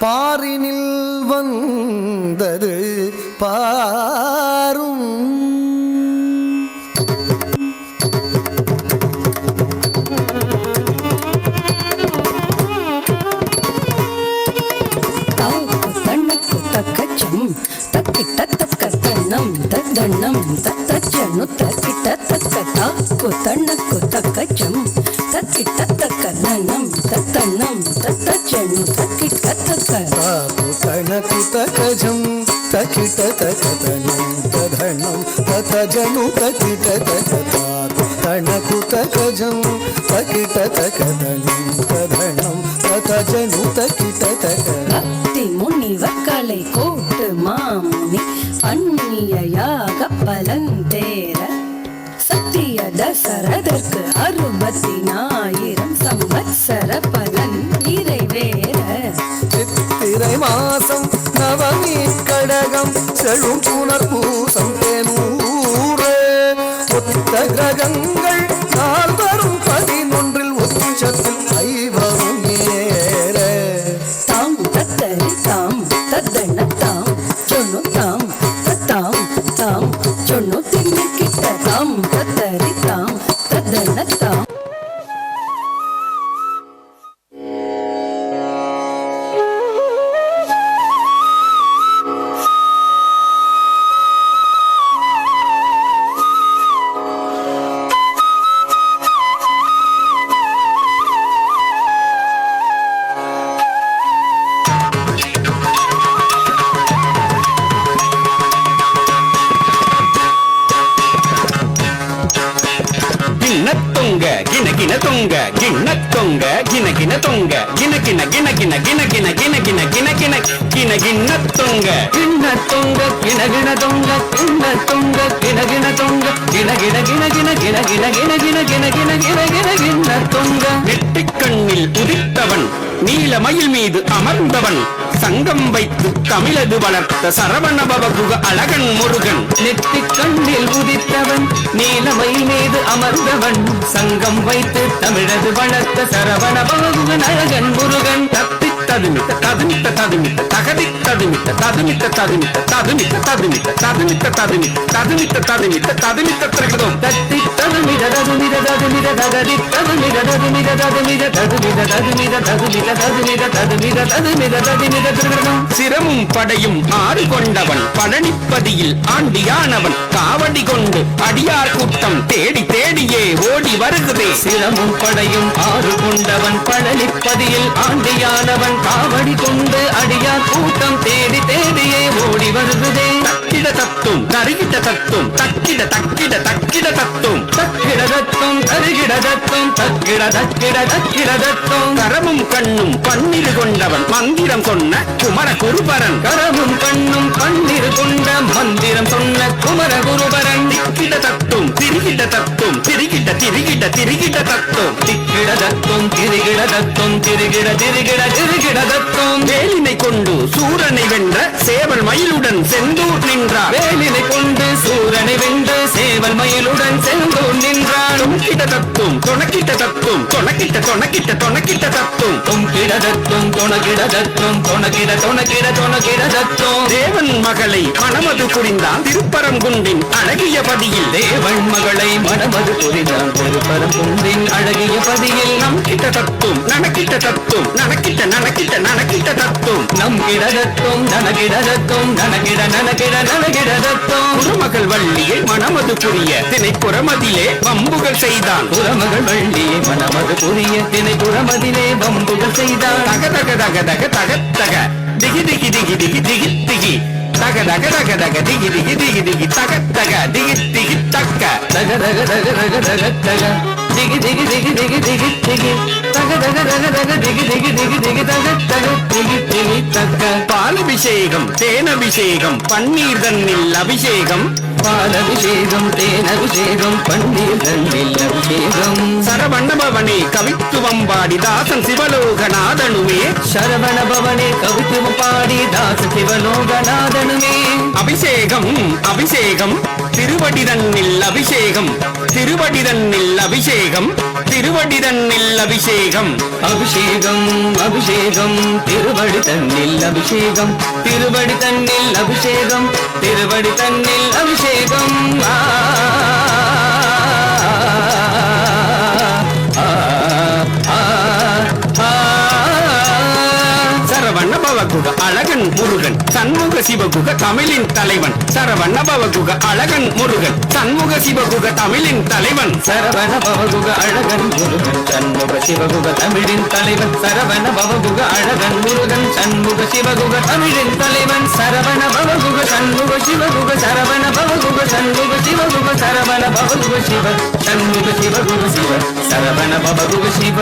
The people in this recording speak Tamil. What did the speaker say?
பாரினில் வந்தது பாரும் தத்தண்ணம் தத்தச்சனு தக்கிட்ட தக்கத்தாக்கு தண்ணக்கு தக்கச்சம் தக்கிட்ட தக்கண்ணம் தத்தண்ணம் தத்தச்சனு தக்கிட்ட தக்கத்தாக்கு தனக்கு தக்கஜம் தக்கிட்ட தக்கதனம் ததனம் தத்தஜனு தக்கிட்ட தக்கத்தாக்கு தனக்கு தக்கஜம் தக்கிட்ட தக்கதனம் ததனம் தத்தஜனு தக்கிட்ட தக்க முனிவர்களை கோட்டு மாமுனி அந்நியாக பலந்தேர சத்திய தசரதற்கு 64,000 சம்வத்சர பலன் நிறைவேற சித்திரை மாசம் நவமி கடகம் செழும் புனர் பூசம் தேனூரே ஒத்த கிரகங்கள் நாள் தரும் 11 உச்சத்தில் ஐவரும் ஏற தாம் தத்தரி தாம் தத்தன தாம் சொன்னு தாம் தத்தாம் தாம் சொன்னு தின்னு கிட்ட தாம் தத்தரி தாம் தத்தன தாம் గిన తొంగ గిన్న తొంగ గిన గిన తొంగ గిన గిన గిన గిన గిన గిన గిన గిన గిన గిన గిన గిన్న తొంగ గిన్న తొంగ గిన గిన తొంగ గిన్న తొంగ గిన గిన తొంగ గిన గిన గిన గిన గిన గిన గిన గిన గిన గిన గిన గిన గిన్న தொங்க நெற்றிக் கண்ணில் உதித்தவன் நீலமயில் மீது அமர்ந்தவன் சங்கம் வைத்து தமிழது வளர்த்த சரவண பவகுக அழகன் முருகன் நெற்றிக் கண்ணில் உதித்தவன் நீலமயில் மீது அமர்ந்தவன் சங்கம் வைத்து தமிழது வளர்த்த சரவண பவகுகன் அழகன் முருகன் தத்தி ததுமித்த ததுமித்த ததுமித்த தகதி ததுமித்த ததுமித்த ததுமித்த ததுமித்த ததுமித்த ததுமித்த ததுமித்த ததுமித்த ததுமித்த ததுமித்த திரகதம் தத்தி ததுமித ததுமித ததுமித தகதி ததுமித ததுமித ததுமித ததுமித ததுமித ததுமித ததுமித ததுமித ததுமித ததுமித திரகதம் சிரமும் படையும் ஆறு கொண்டவன் பழனிப்பதியில் ஆண்டியானவன் காவடி கொண்டு அடியார் கூட்டம் தேடி தேடியே ஓடி வருகிறே சிரமும் படையும் ஆறு கொண்டவன் பழனிப்பதியில் ஆண்டியானவன் காவடி கொண்டு அடியார் கூட்டம் தேடி தேடியே ஓடி வருகிறதே தக்கிட தத்தும் தருகிட தத்தும் தக்கிட தக்கிட தக்கிட தத்தும் தக்கிட தத்தும் தருகிட தத்தும் தக்கிட தக்கிட தக்கிட தத்தும் கரமும் கண்ணும் பன்னிரு கொண்டவன் மந்திரம் சொன்ன குமர குருபரன் கரமும் கண்ணும் பன்னிரு கொண்ட மந்திரம் சொன்ன குமர குருபரன் திக்கிட தத்தும் திரிகிட தத்தும் திரிகிட திரிகிட திரிகிட தத்தும் திக்கிட தத்தும் திரிகிட தத்தும் திரிகிட திரிகிட திரிகிட தத்தும் வேலினை கொண்டு சூரனை வென்ற சேவல் மயிலுடன் செந்தூர் நின்றார் வேலினை கொண்டு சூரனை வென்ற சேவல் மயிலுடன் செந்தூர் நின்றார் தொங்கிட தத்தும் தொணக்கிட்ட தத்தும் தொணக்கிட்ட தொணக்கிட்ட தொணக்கிட்ட தத்தும் தொங்கிட தத்தும் தொணக்கிட தத்தும் தொணக்கிட தொணக்கிட தொணக்கிட தத்தும் தேவன் மகளை மணமது புரிந்தான் திருப்பரங்குன்றின் அழகிய பதியில் தேவன் மகளை மணமது புரிந்தான் திருப்பரங்குன்றின் அழகிய பதியில் நம் கிட்ட தத்தும் நனக்கிட்ட தத்தும் நனக்கிட்ட நனக்கிட்ட நனக்கிட்ட தத்தும் நம் கிட தத்தும் நனகிட தத்தும் நனகிட நனகிட நனகிட தத்தும் குருமகள் வள்ளியை மணமது புரிய திணைப்புறமதிலே வம்புகள் செய்தான் குரமகள் வள்ளியை மணமது புரிய திணைப்புறமதிலே வம்புகள் செய்தான் தக தக தக தக தக தக திகி திகி திகி திகி திகி திகி தக தக தக தக திகி திகி திகி திகி தக தக திகி திகி தக்க தக தக தக தக தக தக திகி திகி திகி திகி திகி திகி தக தக தக தக திகி திகி திகி திகி தக தக திகி திகி தக்க பாலபிஷேகம் தேனபிஷேகம் பன்னீர் தன்னில் அபிஷேகம் பாலபிஷேகம் தேனபிஷேகம் பன்னீர் தன்னில் அபிஷேகம் சரவண பவனே கவித்துவம் பாடி தாசன் சிவலோகநாதனுமே சரவண பவனே கவித்துவம் பாடி தாசன் சிவலோகநாதனுமே அபிஷேகம் அபிஷேகம் திருவடி தன்னில் அபிஷேகம் திருவடி தன்னில் அபிஷேகம் திருவடி தன்னில் அபிஷேகம் அபிஷேகம் அபிஷேகம் திருவடி தன்னில் அபிஷேகம் திருவடி தன்னில் அபிஷேகம் திருவடி தன்னில் அபிஷேகம் சரவண பவகுக அழகன் முருகன் சண்முக சிவகுக தமிழின் தலைவன் சரவண பவகுக அழகன் முருகன் சண்முக சிவகுக தமிழின் தலைவன் சரவண பவகுக அழகன் முருகன் சண்முக சிவகுக தமிழின் தலைவன் சரவண பவகுக அழகன் முருகன் சண்முக சிவகுக தமிழின் தலைவன் சரவண பவகுக சண்முக சிவகுக சரவண பவகுக சண்முக சிவகுக சரவண பவகுக சிவ சண்முக சிவகுக சிவ சரவண பவகுக சிவ